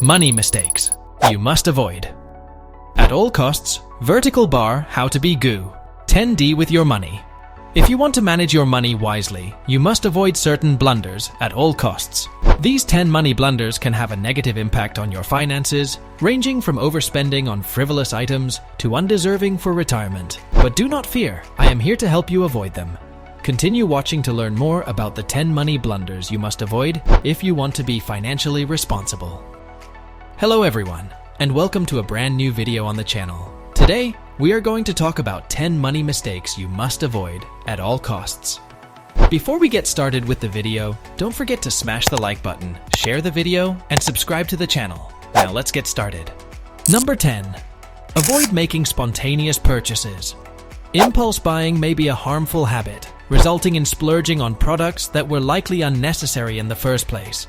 Money mistakes you must avoid. At all costs, vertical bar, how to be goo. 10D with your money. If you want to manage your money wisely, you must avoid certain blunders at all costs. These 10 money blunders can have a negative impact on your finances, ranging from overspending on frivolous items to undeserving for retirement. But do not fear, I am here to help you avoid them. Continue watching to learn more about the 10 money blunders you must avoid if you want to be financially responsible. Hello everyone, and welcome to a brand new video on the channel. Today, we are going to talk about 10 money mistakes you must avoid at all costs. Before we get started with the video, don't forget to smash the like button, share the video, and subscribe to the channel. Now let's get started. Number 10. Avoid making spontaneous purchases. Impulse buying may be a harmful habit, resulting in splurging on products that were likely unnecessary in the first place.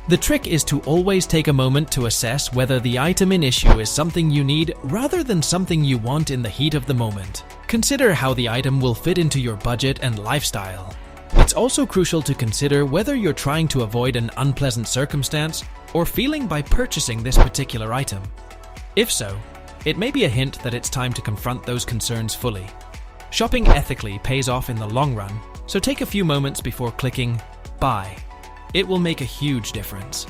The trick is to always take a moment to assess whether the item in issue is something you need rather than something you want in the heat of the moment. Consider how the item will fit into your budget and lifestyle. It's also crucial to consider whether you're trying to avoid an unpleasant circumstance or feeling by purchasing this particular item. If so, it may be a hint that it's time to confront those concerns fully. Shopping ethically pays off in the long run, so take a few moments before clicking buy. It will make a huge difference.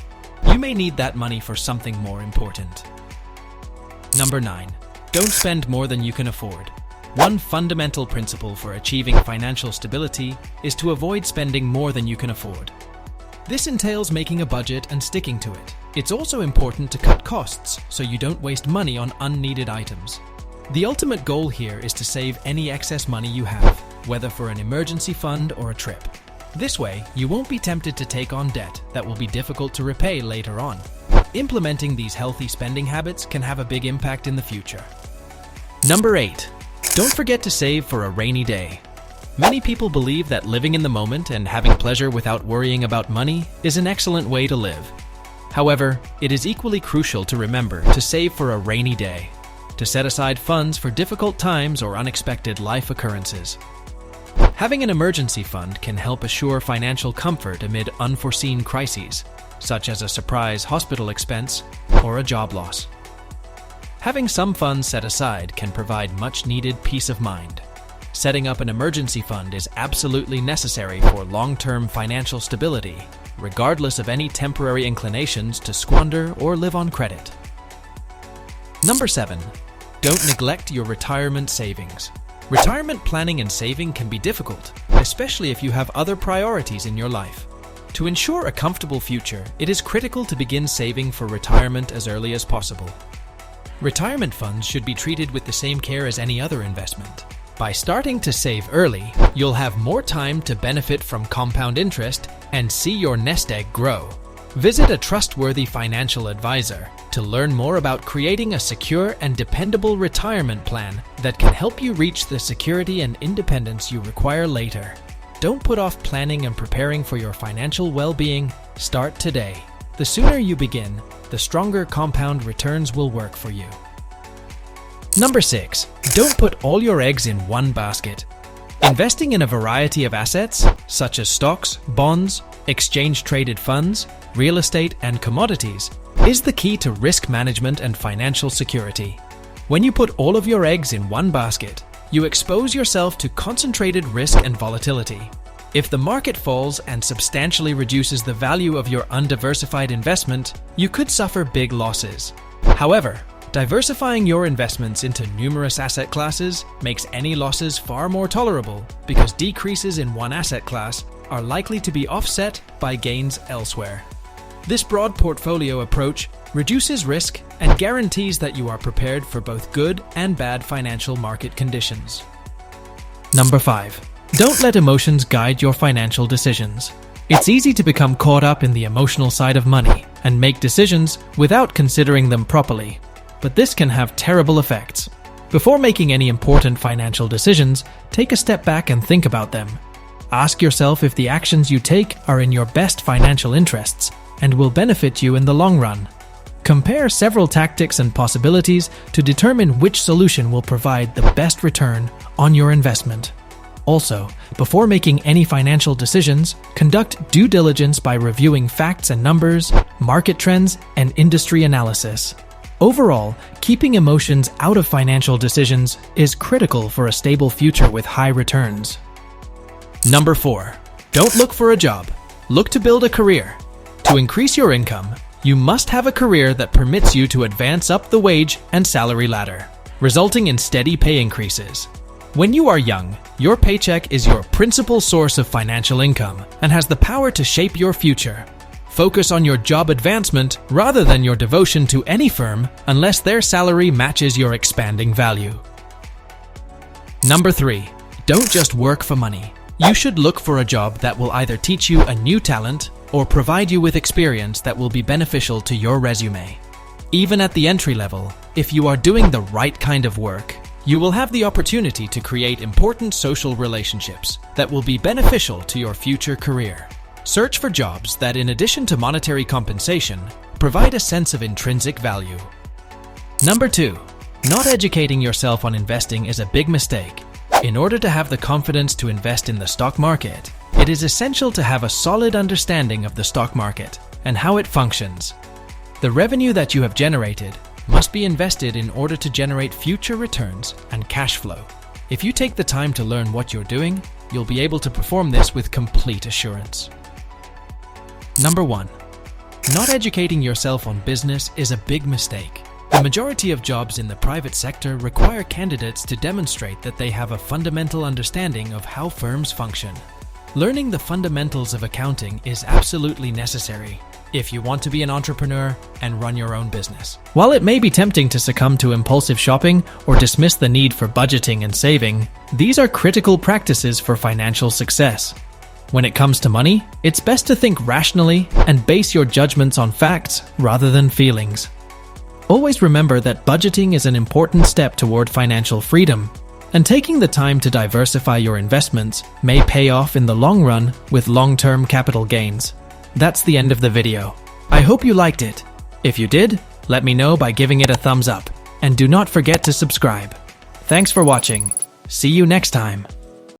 You may need that money for something more important. Number 9. Don't spend more than you can afford. One fundamental principle for achieving financial stability is to avoid spending more than you can afford. This entails making a budget and sticking to it. It's also important to cut costs so you don't waste money on unneeded items. The ultimate goal here is to save any excess money you have, whether for an emergency fund or a trip. This way, you won't be tempted to take on debt that will be difficult to repay later on. Implementing these healthy spending habits can have a big impact in the future. Number 8. Don't forget to save for a rainy day. Many people believe that living in the moment and having pleasure without worrying about money is an excellent way to live. However, it is equally crucial to remember to save for a rainy day, to set aside funds for difficult times or unexpected life occurrences. Having an emergency fund can help assure financial comfort amid unforeseen crises, such as a surprise hospital expense or a job loss. Having some funds set aside can provide much-needed peace of mind. Setting up an emergency fund is absolutely necessary for long-term financial stability, regardless of any temporary inclinations to squander or live on credit. Number 7. Don't neglect your retirement savings. Retirement planning and saving can be difficult, especially if you have other priorities in your life. To ensure a comfortable future, it is critical to begin saving for retirement as early as possible. Retirement funds should be treated with the same care as any other investment. By starting to save early, you'll have more time to benefit from compound interest and see your nest egg grow. Visit a trustworthy financial advisor to learn more about creating a secure and dependable retirement plan that can help you reach the security and independence you require later. Don't put off planning and preparing for your financial well-being. Start today. The sooner you begin, the stronger compound returns will work for you. Number 6. Don't put all your eggs in one basket. Investing in a variety of assets, such as stocks, bonds, exchange-traded funds, real estate, and commodities, is the key to risk management and financial security. When you put all of your eggs in one basket, you expose yourself to concentrated risk and volatility. If the market falls and substantially reduces the value of your undiversified investment, you could suffer big losses. However, diversifying your investments into numerous asset classes makes any losses far more tolerable because decreases in one asset class are likely to be offset by gains elsewhere. This broad portfolio approach reduces risk and guarantees that you are prepared for both good and bad financial market conditions. Number 5. Don't let emotions guide your financial decisions. It's easy to become caught up in the emotional side of money and make decisions without considering them properly. But this can have terrible effects. Before making any important financial decisions, take a step back and think about them. Ask yourself if the actions you take are in your best financial interests and will benefit you in the long run. Compare several tactics and possibilities to determine which solution will provide the best return on your investment. Also, before making any financial decisions, conduct due diligence by reviewing facts and numbers, market trends, and industry analysis. Overall, keeping emotions out of financial decisions is critical for a stable future with high returns. Number 4. Don't look for a job. Look to build a career. To increase your income, you must have a career that permits you to advance up the wage and salary ladder, resulting in steady pay increases. When you are young, your paycheck is your principal source of financial income and has the power to shape your future. Focus on your job advancement rather than your devotion to any firm unless their salary matches your expanding value. Number 3. Don't just work for money. You should look for a job that will either teach you a new talent or provide you with experience that will be beneficial to your resume. Even at the entry level, if you are doing the right kind of work, you will have the opportunity to create important social relationships that will be beneficial to your future career. Search for jobs that, in addition to monetary compensation, provide a sense of intrinsic value. Number 2. Not educating yourself on investing is a big mistake. In order to have the confidence to invest in the stock market, it is essential to have a solid understanding of the stock market and how it functions. The revenue that you have generated must be invested in order to generate future returns and cash flow. If you take the time to learn what you're doing, you'll be able to perform this with complete assurance. Number 1. Not educating yourself on business is a big mistake. The majority of jobs in the private sector require candidates to demonstrate that they have a fundamental understanding of how firms function. Learning the fundamentals of accounting is absolutely necessary if you want to be an entrepreneur and run your own business. While it may be tempting to succumb to impulsive shopping or dismiss the need for budgeting and saving, these are critical practices for financial success. When it comes to money, it's best to think rationally and base your judgments on facts rather than feelings. Always remember that budgeting is an important step toward financial freedom, and taking the time to diversify your investments may pay off in the long run with long-term capital gains. That's the end of the video. I hope you liked it. If you did, let me know by giving it a thumbs up, and do not forget to subscribe. Thanks for watching. See you next time.